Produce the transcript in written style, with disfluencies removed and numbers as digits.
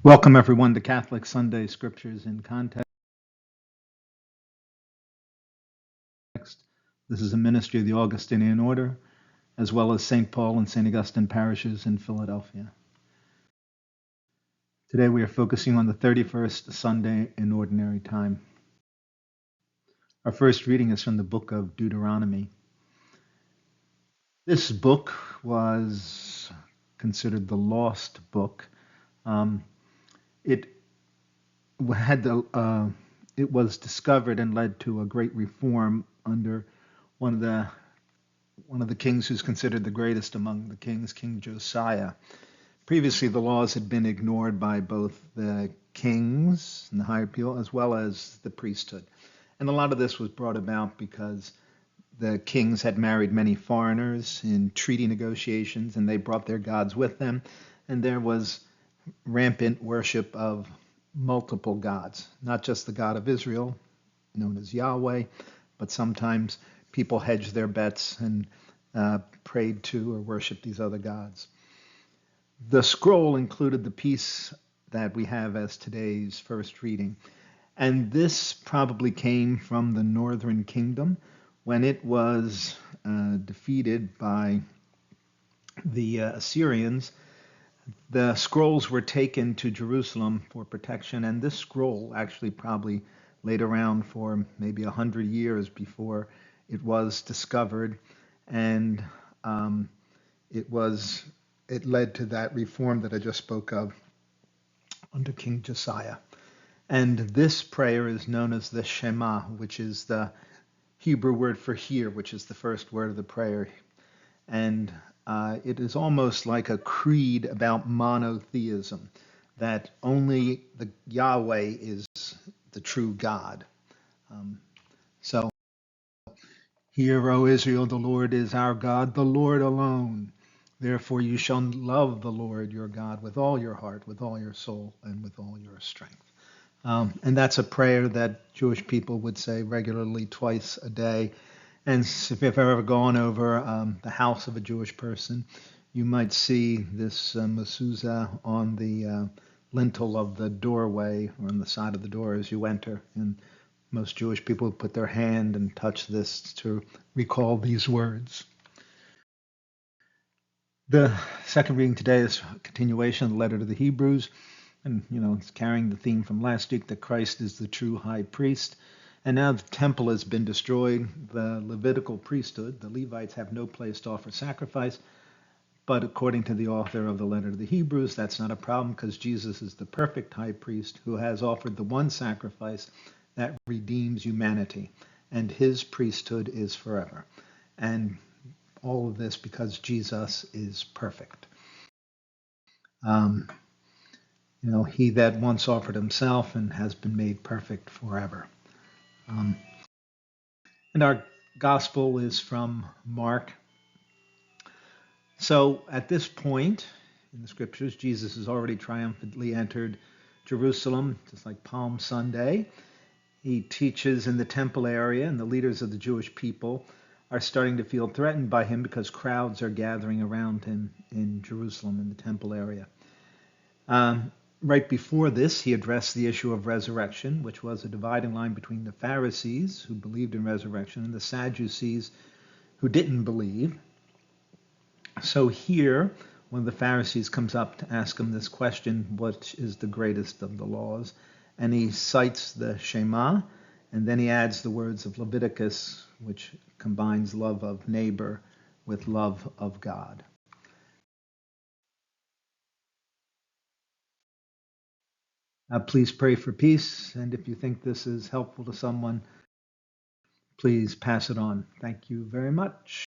Welcome, everyone, to Catholic Sunday Scriptures in Context. This is a ministry of the Augustinian Order, as well as St. Paul and St. Augustine parishes in Philadelphia. Today we are focusing on the 31st Sunday in Ordinary Time. Our first reading is from the book of Deuteronomy. This book was considered the lost book. It was discovered and led to a great reform under one of the kings who's considered the greatest among the kings, King Josiah. Previously, the laws had been ignored by both the kings and the higher people as well as the priesthood. And a lot of this was brought about because the kings had married many foreigners in treaty negotiations, and they brought their gods with them. And there was rampant worship of multiple gods, not just the God of Israel, known as Yahweh, but sometimes people hedged their bets and prayed to or worshiped these other gods. The scroll included the piece that we have as today's first reading. And this probably came from the northern kingdom when it was defeated by the Assyrians. The scrolls were taken to Jerusalem for protection, and this scroll actually probably laid around for maybe 100 years before it was discovered, and it led to that reform that I just spoke of under King Josiah. And this prayer is known as the Shema, which is the Hebrew word for hear, which is the first word of the prayer. And it is almost like a creed about monotheism, that only the Yahweh is the true God. So, hear, O Israel, the Lord is our God, the Lord alone. Therefore you shall love the Lord your God with all your heart, with all your soul, and with all your strength. And that's a prayer that Jewish people would say regularly twice a day. And if you've ever gone over the house of a Jewish person, you might see this mezuzah on the lintel of the doorway or on the side of the door as you enter. And most Jewish people put their hand and touch this to recall these words. The second reading today is a continuation of the letter to the Hebrews. And, it's carrying the theme from last week that Christ is the true high priest. And now the temple has been destroyed. The Levitical priesthood, the Levites, have no place to offer sacrifice. But according to the author of the letter to the Hebrews, that's not a problem because Jesus is the perfect high priest who has offered the one sacrifice that redeems humanity. And his priesthood is forever. And all of this because Jesus is perfect. He that once offered himself and has been made perfect forever. And our gospel is from Mark. So at this point in the scriptures, Jesus has already triumphantly entered Jerusalem, just like Palm Sunday. He teaches in the temple area, and the leaders of the Jewish people are starting to feel threatened by him because crowds are gathering around him in Jerusalem in the temple area. Right before this, he addressed the issue of resurrection, which was a dividing line between the Pharisees, who believed in resurrection, and the Sadducees, who didn't believe. So here, one of the Pharisees comes up to ask him this question, what is the greatest of the laws? And he cites the Shema, and then he adds the words of Leviticus, which combines love of neighbor with love of God. Please pray for peace, and if you think this is helpful to someone, please pass it on. Thank you very much.